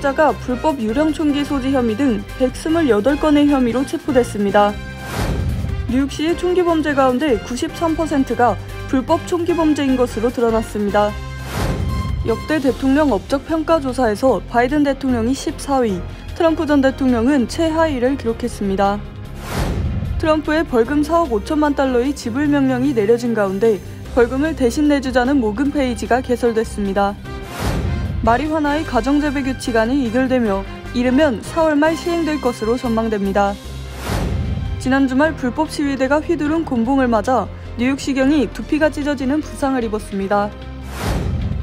피해자가 불법 유령 총기 소지 혐의 등 128건의 혐의로 체포됐습니다. 뉴욕시의 총기 범죄 가운데 93%가 불법 총기 범죄인 것으로 드러났습니다. 역대 대통령 업적 평가 조사에서 바이든 대통령이 14위, 트럼프 전 대통령은 최하위를 기록했습니다. 트럼프의 벌금 4억 5천만 달러의 지불 명령이 내려진 가운데 벌금을 대신 내주자는 모금 페이지가 개설됐습니다. 마리화나의 가정재배 규칙안이 의결되며 이르면 4월 말 시행될 것으로 전망됩니다. 지난 주말 불법 시위대가 휘두른 곤봉을 맞아 뉴욕시경이 두피가 찢어지는 부상을 입었습니다.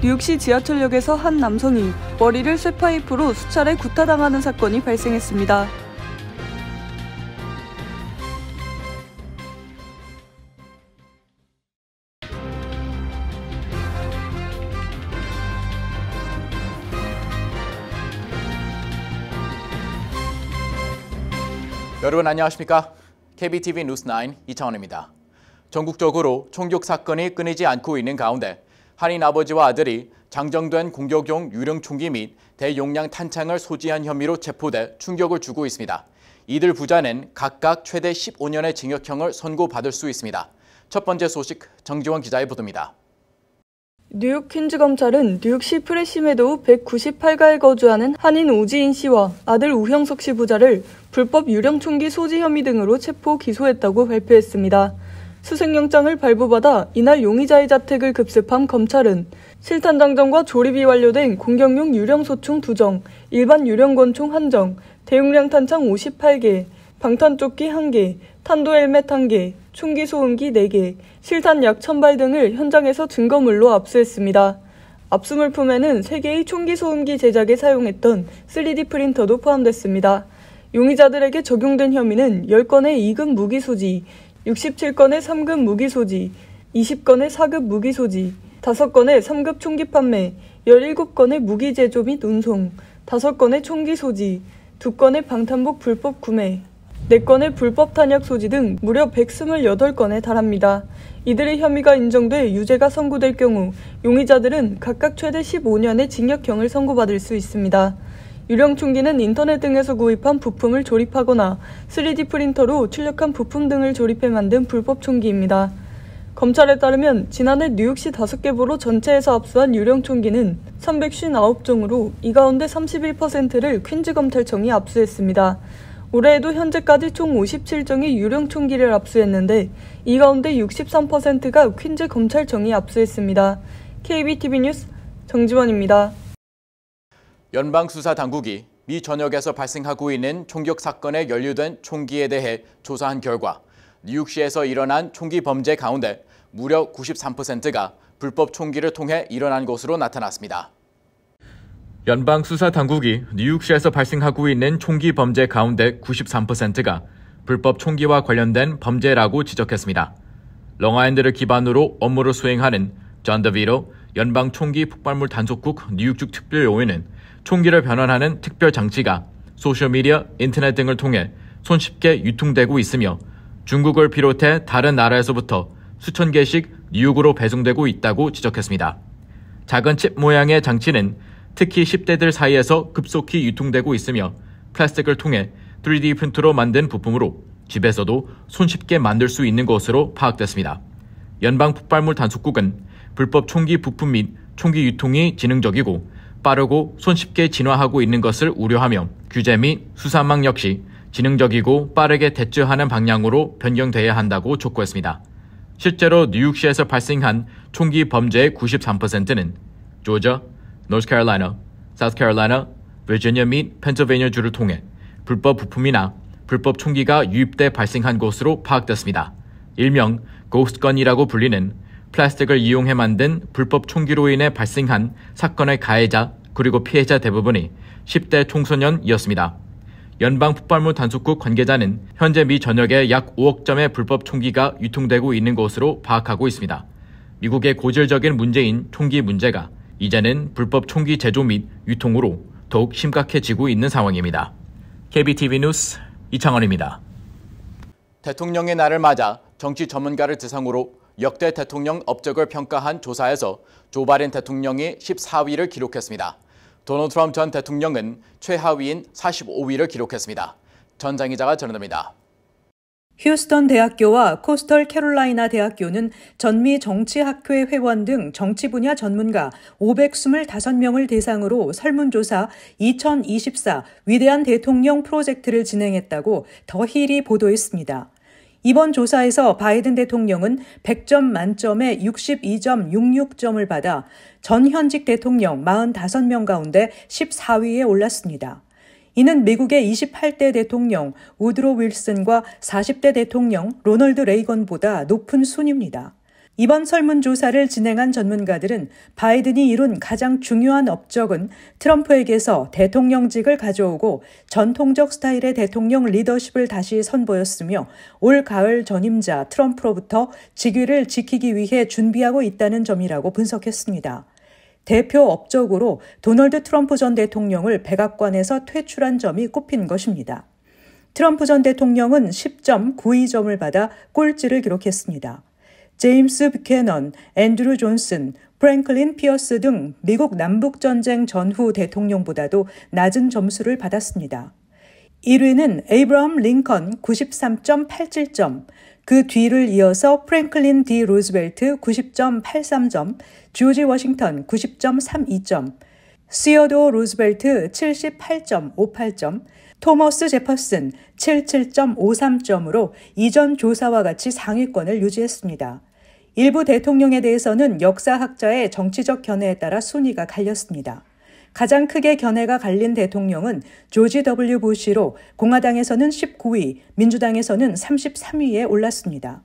뉴욕시 지하철역에서 한 남성이 머리를 쇠파이프로 수차례 구타당하는 사건이 발생했습니다. 여러분 안녕하십니까? KBTV 뉴스9 이창원입니다. 전국적으로 총격 사건이 끊이지 않고 있는 가운데 한인 아버지와 아들이 장정된 공격용 유령 총기 및 대용량 탄창을 소지한 혐의로 체포돼 충격을 주고 있습니다. 이들 부자는 각각 최대 15년의 징역형을 선고받을 수 있습니다. 첫 번째 소식 정지원 기자의 보도입니다. 뉴욕 퀸즈 검찰은 뉴욕시 프레시메도우 198가에 거주하는 한인 오지인 씨와 아들 우형석 씨 부자를 불법 유령 총기 소지 혐의 등으로 체포 기소했다고 발표했습니다. 수색영장을 발부받아 이날 용의자의 자택을 급습한 검찰은 실탄 장전과 조립이 완료된 공격용 유령 소총 2정, 일반 유령 권총 1정, 대용량 탄창 58개, 방탄조끼 1개, 탄도 헬멧 1개, 총기 소음기 4개, 실탄 약 1000발 등을 현장에서 증거물로 압수했습니다. 압수물품에는 3개의 총기 소음기 제작에 사용했던 3D 프린터도 포함됐습니다. 용의자들에게 적용된 혐의는 10건의 2급 무기 소지, 67건의 3급 무기 소지, 20건의 4급 무기 소지, 5건의 3급 총기 판매, 17건의 무기 제조 및 운송, 5건의 총기 소지, 2건의 방탄복 불법 구매, 4건의 불법 탄약 소지 등 무려 128건에 달합니다. 이들의 혐의가 인정돼 유죄가 선고될 경우 용의자들은 각각 최대 15년의 징역형을 선고받을 수 있습니다. 유령 총기는 인터넷 등에서 구입한 부품을 조립하거나 3D 프린터로 출력한 부품 등을 조립해 만든 불법 총기입니다. 검찰에 따르면 지난해 뉴욕시 5개 보로 전체에서 압수한 유령 총기는 359종으로 이 가운데 31%를 퀸즈 검찰청이 압수했습니다. 올해에도 현재까지 총 57종의 유령 총기를 압수했는데 이 가운데 63%가 퀸즈 검찰청이 압수했습니다. KBTV 뉴스 정지원입니다. 연방수사당국이 미 전역에서 발생하고 있는 총격 사건에 연루된 총기에 대해 조사한 결과 뉴욕시에서 일어난 총기 범죄 가운데 무려 93%가 불법 총기를 통해 일어난 것으로 나타났습니다. 연방수사당국이 뉴욕시에서 발생하고 있는 총기 범죄 가운데 93%가 불법 총기와 관련된 범죄라고 지적했습니다. 롱아일랜드를 기반으로 업무를 수행하는 존 더비로 연방총기 폭발물 단속국 뉴욕주 특별요원은 총기를 변환하는 특별 장치가 소셜미디어, 인터넷 등을 통해 손쉽게 유통되고 있으며 중국을 비롯해 다른 나라에서부터 수천 개씩 뉴욕으로 배송되고 있다고 지적했습니다. 작은 칩 모양의 장치는 특히 10대들 사이에서 급속히 유통되고 있으며 플라스틱을 통해 3D 프린터로 만든 부품으로 집에서도 손쉽게 만들 수 있는 것으로 파악됐습니다. 연방폭발물 단속국은 불법 총기 부품 및 총기 유통이 지능적이고 빠르고 손쉽게 진화하고 있는 것을 우려하며 규제 및 수사망 역시 지능적이고 빠르게 대처하는 방향으로 변경돼야 한다고 촉구했습니다. 실제로 뉴욕시에서 발생한 총기 범죄의 93%는 조지아, 노스캐롤라이나, 사우스캐롤라이나, 버지니아 및 펜실베이니아주를 통해 불법 부품이나 불법 총기가 유입돼 발생한 것으로 파악됐습니다. 일명 고스트건이라고 불리는 플라스틱을 이용해 만든 불법 총기로 인해 발생한 사건의 가해자 그리고 피해자 대부분이 10대 청소년이었습니다. 연방폭발물 단속국 관계자는 현재 미 전역에 약 5억 점의 불법 총기가 유통되고 있는 것으로 파악하고 있습니다. 미국의 고질적인 문제인 총기 문제가 이제는 불법 총기 제조 및 유통으로 더욱 심각해지고 있는 상황입니다. KBTV 뉴스 이창원입니다. 대통령의 날을 맞아 정치 전문가를 대상으로 역대 대통령 업적을 평가한 조사에서 조 바이든 대통령이 14위를 기록했습니다. 도널드 트럼프 전 대통령은 최하위인 45위를 기록했습니다. 전장 기자가 전해드립니다. 휴스턴 대학교와 코스털 캐롤라이나 대학교는 전미 정치학회 회원 등 정치 분야 전문가 525명을 대상으로 설문조사 2024 위대한 대통령 프로젝트를 진행했다고 더 힐이 보도했습니다. 이번 조사에서 바이든 대통령은 100점 만점에 62.66점을 받아 전 현직 대통령 45명 가운데 14위에 올랐습니다. 이는 미국의 28대 대통령 우드로 윌슨과 40대 대통령 로널드 레이건보다 높은 순입니다. 이번 설문조사를 진행한 전문가들은 바이든이 이룬 가장 중요한 업적은 트럼프에게서 대통령직을 가져오고 전통적 스타일의 대통령 리더십을 다시 선보였으며 올 가을 전임자 트럼프로부터 직위를 지키기 위해 준비하고 있다는 점이라고 분석했습니다. 대표 업적으로 도널드 트럼프 전 대통령을 백악관에서 퇴출한 점이 꼽힌 것입니다. 트럼프 전 대통령은 10.92점을 받아 꼴찌를 기록했습니다. 제임스 뷰캐넌, 앤드루 존슨, 프랭클린 피어스 등 미국 남북전쟁 전후 대통령보다도 낮은 점수를 받았습니다. 1위는 에이브러함 링컨 93.87점, 그 뒤를 이어서 프랭클린 디 루즈벨트 90.83점, 조지 워싱턴 90.32점, 시어도어 루즈벨트 78.58점, 토머스 제퍼슨 77.53점으로 이전 조사와 같이 상위권을 유지했습니다. 일부 대통령에 대해서는 역사학자의 정치적 견해에 따라 순위가 갈렸습니다. 가장 크게 견해가 갈린 대통령은 조지 W. 부시로 공화당에서는 19위, 민주당에서는 33위에 올랐습니다.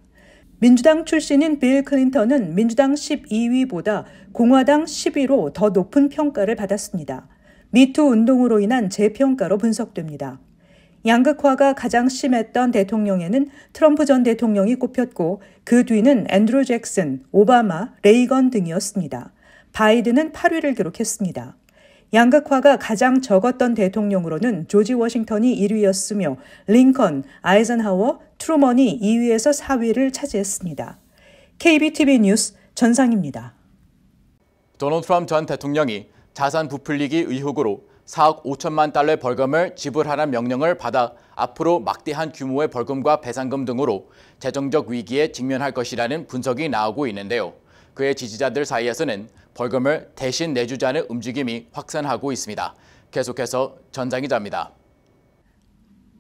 민주당 출신인 빌 클린턴은 민주당 12위보다 공화당 10위로 더 높은 평가를 받았습니다. 미투 운동으로 인한 재평가로 분석됩니다. 양극화가 가장 심했던 대통령에는 트럼프 전 대통령이 꼽혔고 그 뒤는 앤드루 잭슨, 오바마, 레이건 등이었습니다. 바이든은 8위를 기록했습니다. 양극화가 가장 적었던 대통령으로는 조지 워싱턴이 1위였으며 링컨, 아이젠하워, 트루먼이 2위에서 4위를 차지했습니다. KBTV 뉴스 전상입니다. 도널드 트럼프 전 대통령이 자산 부풀리기 의혹으로 4억 5천만 달러의 벌금을 지불하라는 명령을 받아 앞으로 막대한 규모의 벌금과 배상금 등으로 재정적 위기에 직면할 것이라는 분석이 나오고 있는데요. 그의 지지자들 사이에서는 벌금을 대신 내주자는 움직임이 확산하고 있습니다. 계속해서 전장 기자입니다.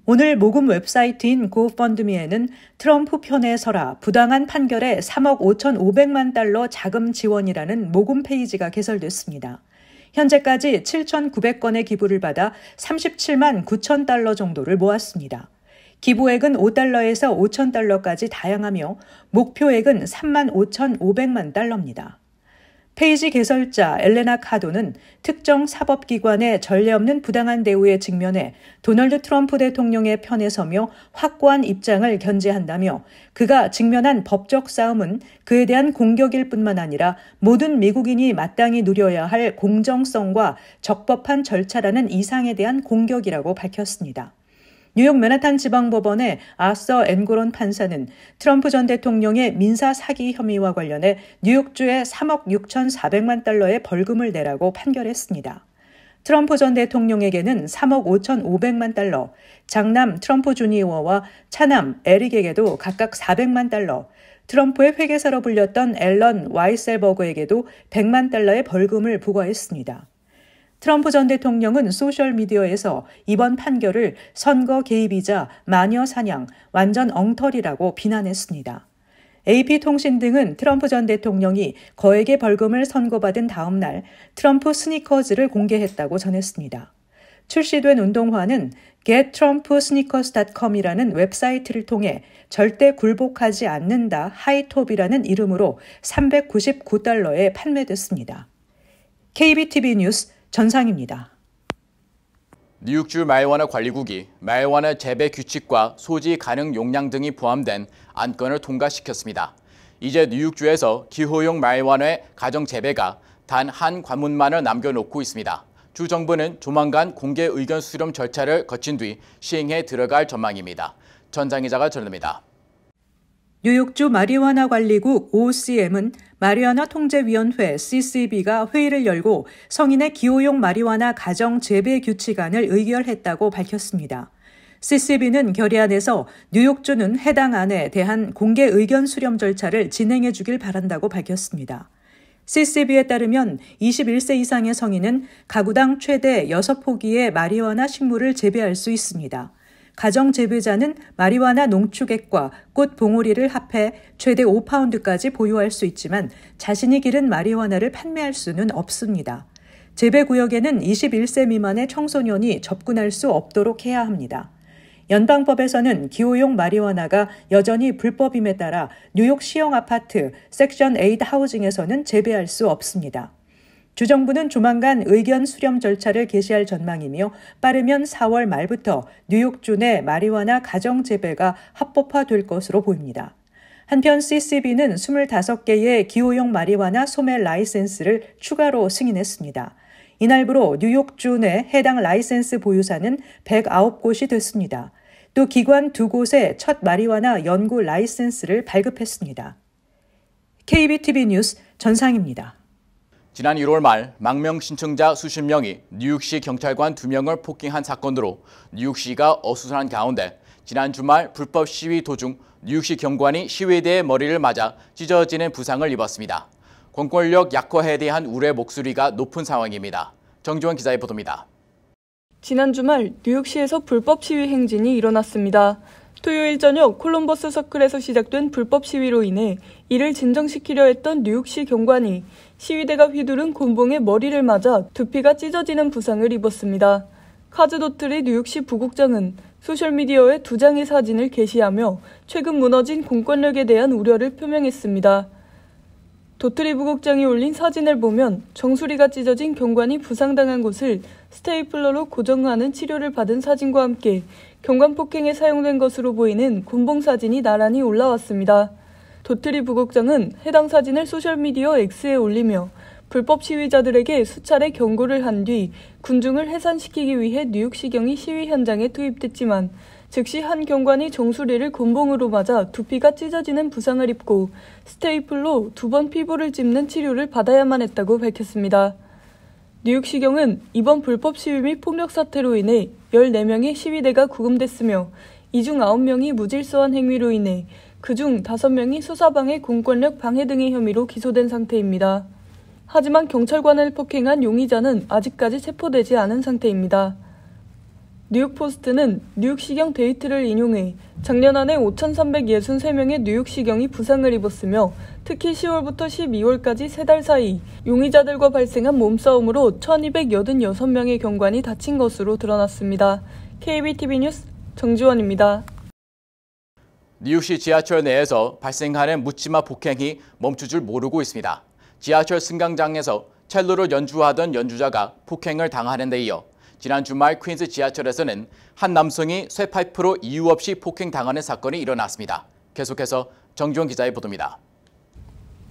오늘 모금 웹사이트인 고펀드미에는 트럼프 편에 서라 부당한 판결에 3억 5,500만 달러 자금 지원이라는 모금 페이지가 개설됐습니다. 현재까지 7,900건의 기부를 받아 37만 9천 달러 정도를 모았습니다. 기부액은 $5에서 $5,000까지 다양하며 목표액은 3만 5,500만 달러입니다. 페이지 개설자 엘레나 카도는 특정 사법기관의 전례 없는 부당한 대우에 직면해 도널드 트럼프 대통령의 편에 서며 확고한 입장을 견지한다며 그가 직면한 법적 싸움은 그에 대한 공격일 뿐만 아니라 모든 미국인이 마땅히 누려야 할 공정성과 적법한 절차라는 이상에 대한 공격이라고 밝혔습니다. 뉴욕 맨하탄 지방법원의 아서 앵고론 판사는 트럼프 전 대통령의 민사 사기 혐의와 관련해 뉴욕주에 3억 6,400만 달러의 벌금을 내라고 판결했습니다. 트럼프 전 대통령에게는 3억 5,500만 달러, 장남 트럼프 주니어와 차남 에릭에게도 각각 400만 달러, 트럼프의 회계사로 불렸던 앨런 와이셀버그에게도 100만 달러의 벌금을 부과했습니다. 트럼프 전 대통령은 소셜미디어에서 이번 판결을 선거 개입이자 마녀 사냥, 완전 엉터리라고 비난했습니다. AP통신 등은 트럼프 전 대통령이 거액의 벌금을 선고받은 다음 날 트럼프 스니커즈를 공개했다고 전했습니다. 출시된 운동화는 gettrumpsneakers.com이라는 웹사이트를 통해 절대 굴복하지 않는다 하이톱이라는 이름으로 399달러에 판매됐습니다. KBTV 뉴스 전상입니다. 뉴욕주 마리화나 관리국이 마리화나 재배 규칙과 소지 가능 용량 등이 포함된 안건을 통과시켰습니다. 이제 뉴욕주에서 기호용 마리화나의 가정 재배가 단 한 관문만을 남겨놓고 있습니다. 주 정부는 조만간 공개 의견 수렴 절차를 거친 뒤 시행에 들어갈 전망입니다. 전장 기자가 전합니다. 뉴욕주 마리화나 관리국 OCM은 마리화나 통제위원회 CCB가 회의를 열고 성인의 기호용 마리화나 가정 재배 규칙안을 의결했다고 밝혔습니다. CCB는 결의안에서 뉴욕주는 해당 안에 대한 공개 의견 수렴 절차를 진행해 주길 바란다고 밝혔습니다. CCB에 따르면 21세 이상의 성인은 가구당 최대 6포기의 마리화나 식물을 재배할 수 있습니다. 가정 재배자는 마리화나 농축액과 꽃 봉오리를 합해 최대 5파운드까지 보유할 수 있지만 자신이 기른 마리화나를 판매할 수는 없습니다. 재배구역에는 21세 미만의 청소년이 접근할 수 없도록 해야 합니다. 연방법에서는 기호용 마리화나가 여전히 불법임에 따라 뉴욕 시형 아파트 섹션 8 하우징에서는 재배할 수 없습니다. 주정부는 조만간 의견 수렴 절차를 개시할 전망이며 빠르면 4월 말부터 뉴욕주 내 마리화나 가정 재배가 합법화될 것으로 보입니다. 한편 CCB는 25개의 기호용 마리화나 소매 라이센스를 추가로 승인했습니다. 이날부로 뉴욕주 내 해당 라이센스 보유사는 109곳이 됐습니다. 또 기관 2곳에 첫 마리화나 연구 라이센스를 발급했습니다. KBTV 뉴스 전상입니다. 지난 1월 말 망명 신청자 수십 명이 뉴욕시 경찰관 2명을 폭행한 사건으로 뉴욕시가 어수선한 가운데 지난 주말 불법 시위 도중 뉴욕시 경관이 시위대의 머리를 맞아 찢어지는 부상을 입었습니다. 공권력 약화에 대한 우려의 목소리가 높은 상황입니다. 정지원 기자의 보도입니다. 지난 주말 뉴욕시에서 불법 시위 행진이 일어났습니다. 토요일 저녁 콜럼버스 서클에서 시작된 불법 시위로 인해 이를 진정시키려 했던 뉴욕시 경관이 시위대가 휘두른 곤봉에 머리를 맞아 두피가 찢어지는 부상을 입었습니다. 카즈 도틀리 뉴욕시 부국장은 소셜미디어에 2장의 사진을 게시하며 최근 무너진 공권력에 대한 우려를 표명했습니다. 도트리 부국장이 올린 사진을 보면 정수리가 찢어진 경관이 부상당한 곳을 스테이플러로 고정하는 치료를 받은 사진과 함께 경관 폭행에 사용된 것으로 보이는 곤봉 사진이 나란히 올라왔습니다. 도트리 부국장은 해당 사진을 소셜미디어 X에 올리며 불법 시위자들에게 수차례 경고를 한 뒤 군중을 해산시키기 위해 뉴욕시경이 시위 현장에 투입됐지만 즉시 한 경관이 정수리를 곤봉으로 맞아 두피가 찢어지는 부상을 입고 스테이플로 2번 피부를 찝는 치료를 받아야만 했다고 밝혔습니다. 뉴욕시경은 이번 불법 시위 및 폭력 사태로 인해 14명의 시위대가 구금됐으며 이 중 9명이 무질서한 행위로 인해 그중 5명이 수사방해 공권력 방해 등의 혐의로 기소된 상태입니다. 하지만 경찰관을 폭행한 용의자는 아직까지 체포되지 않은 상태입니다. 뉴욕포스트는 뉴욕시경 데이트를 인용해 작년 한 해 5,363명의 뉴욕시경이 부상을 입었으며 특히 10월부터 12월까지 3달 사이 용의자들과 발생한 몸싸움으로 1,286명의 경관이 다친 것으로 드러났습니다. KBTV 뉴스 정지원입니다. 뉴욕시 지하철 내에서 발생하는 묻지마 폭행이 멈출 줄 모르고 있습니다. 지하철 승강장에서 첼로를 연주하던 연주자가 폭행을 당하는 데 이어 지난 주말 퀸즈 지하철에서는 한 남성이 쇠파이프로 이유 없이 폭행당하는 사건이 일어났습니다. 계속해서 정지원 기자의 보도입니다.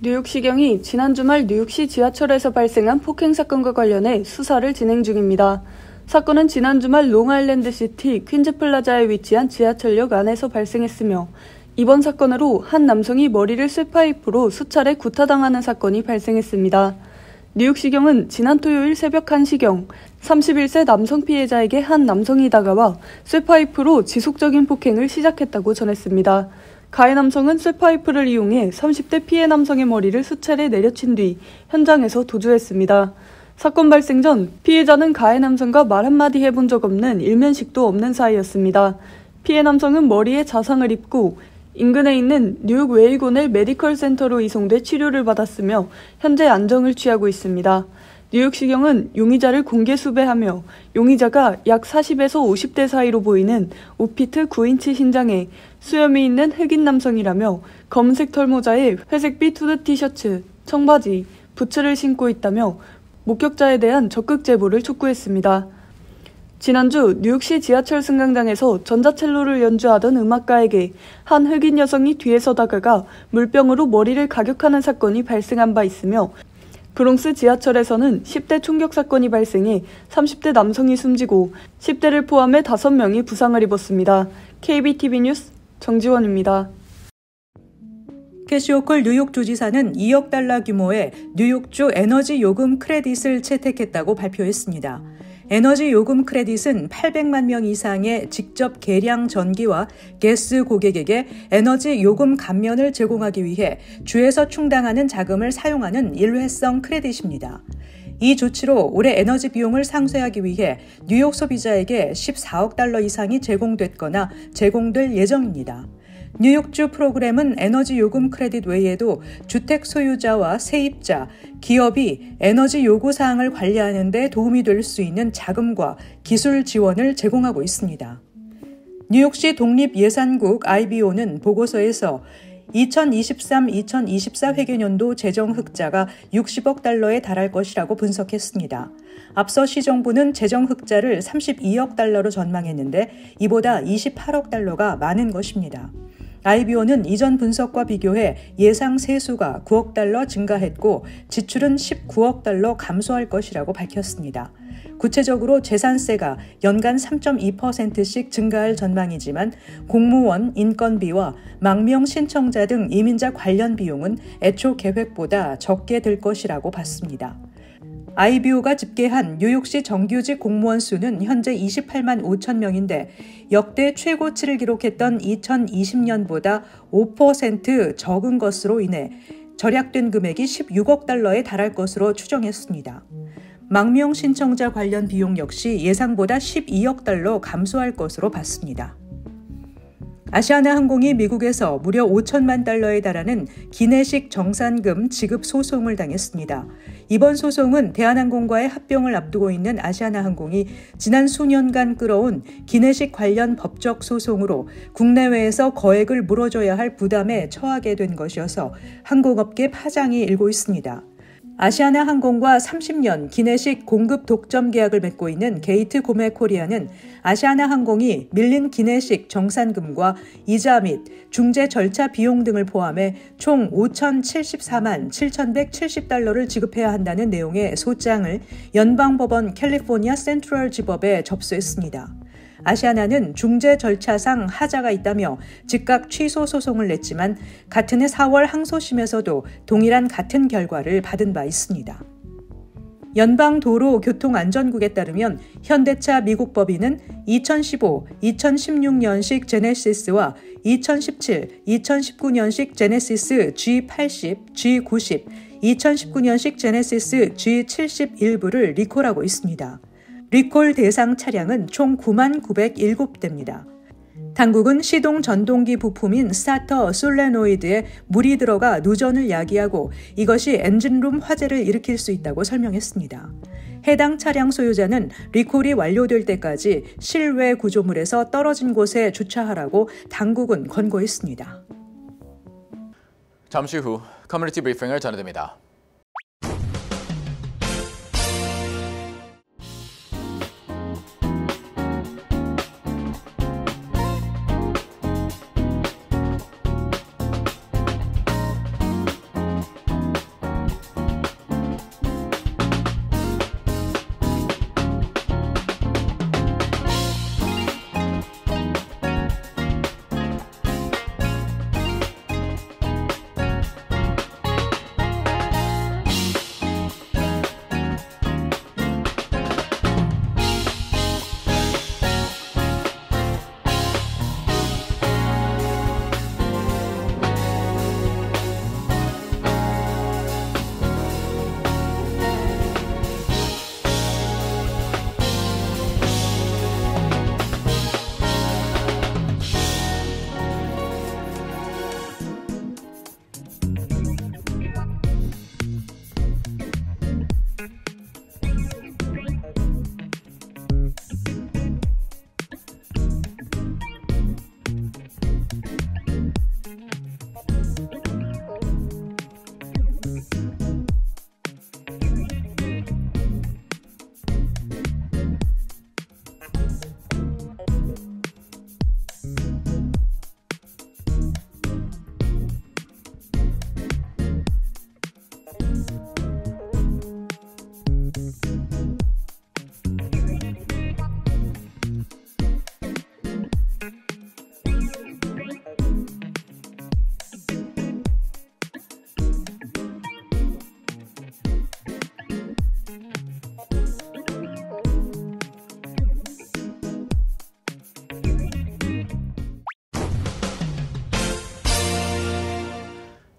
뉴욕시경이 지난 주말 뉴욕시 지하철에서 발생한 폭행 사건과 관련해 수사를 진행 중입니다. 사건은 지난 주말 롱아일랜드시티 퀸즈 플라자에 위치한 지하철역 안에서 발생했으며 이번 사건으로 한 남성이 머리를 쇠파이프로 수차례 구타당하는 사건이 발생했습니다. 뉴욕시경은 지난 토요일 새벽 1시경 31세 남성 피해자에게 한 남성이 다가와 쇠파이프로 지속적인 폭행을 시작했다고 전했습니다. 가해 남성은 쇠파이프를 이용해 30대 피해 남성의 머리를 수차례 내려친 뒤 현장에서 도주했습니다. 사건 발생 전 피해자는 가해 남성과 말 한마디 해본 적 없는 일면식도 없는 사이였습니다. 피해 남성은 머리에 자상을 입고 인근에 있는 뉴욕 웨이고넬 메디컬 센터로 이송돼 치료를 받았으며 현재 안정을 취하고 있습니다. 뉴욕시경은 용의자를 공개 수배하며 용의자가 약 40에서 50대 사이로 보이는 5피트 9인치 신장에 수염이 있는 흑인 남성이라며 검은색 털모자에 회색빛 후드 티셔츠, 청바지, 부츠를 신고 있다며 목격자에 대한 적극 제보를 촉구했습니다. 지난주 뉴욕시 지하철 승강장에서 전자첼로를 연주하던 음악가에게 한 흑인 여성이 뒤에서 다가가 물병으로 머리를 가격하는 사건이 발생한 바 있으며 브롱스 지하철에서는 10대 총격 사건이 발생해 30대 남성이 숨지고 10대를 포함해 5명이 부상을 입었습니다. KBTV 뉴스 정지원입니다. 캐시 호컬 뉴욕 주지사는 2억 달러 규모의 뉴욕주 에너지 요금 크레딧을 채택했다고 발표했습니다. 에너지 요금 크레딧은 800만 명 이상의 직접 계량 전기와 가스 고객에게 에너지 요금 감면을 제공하기 위해 주에서 충당하는 자금을 사용하는 일회성 크레딧입니다. 이 조치로 올해 에너지 비용을 상쇄하기 위해 뉴욕 소비자에게 14억 달러 이상이 제공됐거나 제공될 예정입니다. 뉴욕주 프로그램은 에너지 요금 크레딧 외에도 주택 소유자와 세입자, 기업이 에너지 요구 사항을 관리하는 데 도움이 될 수 있는 자금과 기술 지원을 제공하고 있습니다. 뉴욕시 독립예산국 IBO는 보고서에서 2023-2024 회계년도 재정 흑자가 60억 달러에 달할 것이라고 분석했습니다. 앞서 시정부는 재정 흑자를 32억 달러로 전망했는데 이보다 28억 달러가 많은 것입니다. IBO는 이전 분석과 비교해 예상 세수가 9억 달러 증가했고 지출은 19억 달러 감소할 것이라고 밝혔습니다. 구체적으로 재산세가 연간 3.2%씩 증가할 전망이지만 공무원, 인건비와 망명 신청자 등 이민자 관련 비용은 애초 계획보다 적게 들 것이라고 봤습니다. IBO가 집계한 뉴욕시 정규직 공무원 수는 현재 28만 5천 명인데 역대 최고치를 기록했던 2020년보다 5% 적은 것으로 인해 절약된 금액이 16억 달러에 달할 것으로 추정했습니다. 망명 신청자 관련 비용 역시 예상보다 12억 달러 감소할 것으로 봤습니다. 아시아나 항공이 미국에서 무려 5천만 달러에 달하는 기내식 정산금 지급 소송을 당했습니다. 이번 소송은 대한항공과의 합병을 앞두고 있는 아시아나 항공이 지난 수년간 끌어온 기내식 관련 법적 소송으로 국내외에서 거액을 물어줘야 할 부담에 처하게 된 것이어서 항공업계 파장이 일고 있습니다. 아시아나 항공과 30년 기내식 공급 독점 계약을 맺고 있는 게이트 고메 코리아는 아시아나 항공이 밀린 기내식 정산금과 이자 및 중재 절차 비용 등을 포함해 총 5,074만 7,170달러를 지급해야 한다는 내용의 소장을 연방법원 캘리포니아 센트럴 지법에 접수했습니다. 아시아나는 중재 절차상 하자가 있다며 즉각 취소 소송을 냈지만 같은 해 4월 항소심에서도 동일한 같은 결과를 받은 바 있습니다. 연방도로교통안전국에 따르면 현대차 미국 법인은 2015, 2016년식 제네시스와 2017, 2019년식 제네시스 G80, G90, 2019년식 제네시스 G70 일부를 리콜하고 있습니다. 리콜 대상 차량은 총 9만 907대입니다. 당국은 시동 전동기 부품인 스타터 솔레노이드에 물이 들어가 누전을 야기하고 이것이 엔진룸 화재를 일으킬 수 있다고 설명했습니다. 해당 차량 소유자는 리콜이 완료될 때까지 실외 구조물에서 떨어진 곳에 주차하라고 당국은 권고했습니다. 잠시 후 커뮤니티 브리핑을 전해드립니다.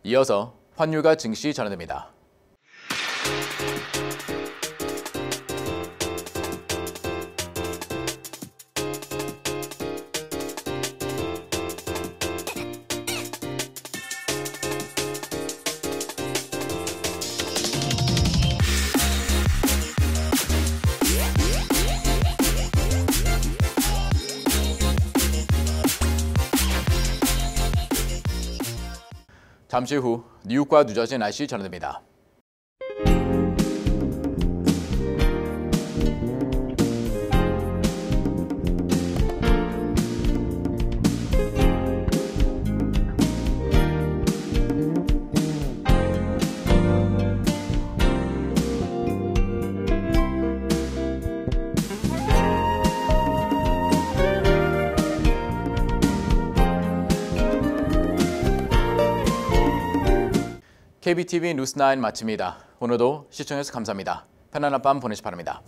이어서 환율과 증시 전해드립니다. 잠시 후 뉴욕과 뉴저지 날씨 전해드립니다. KBTV 뉴스9 마칩니다. 오늘도 시청해주셔서 감사합니다. 편안한 밤 보내시 바랍니다.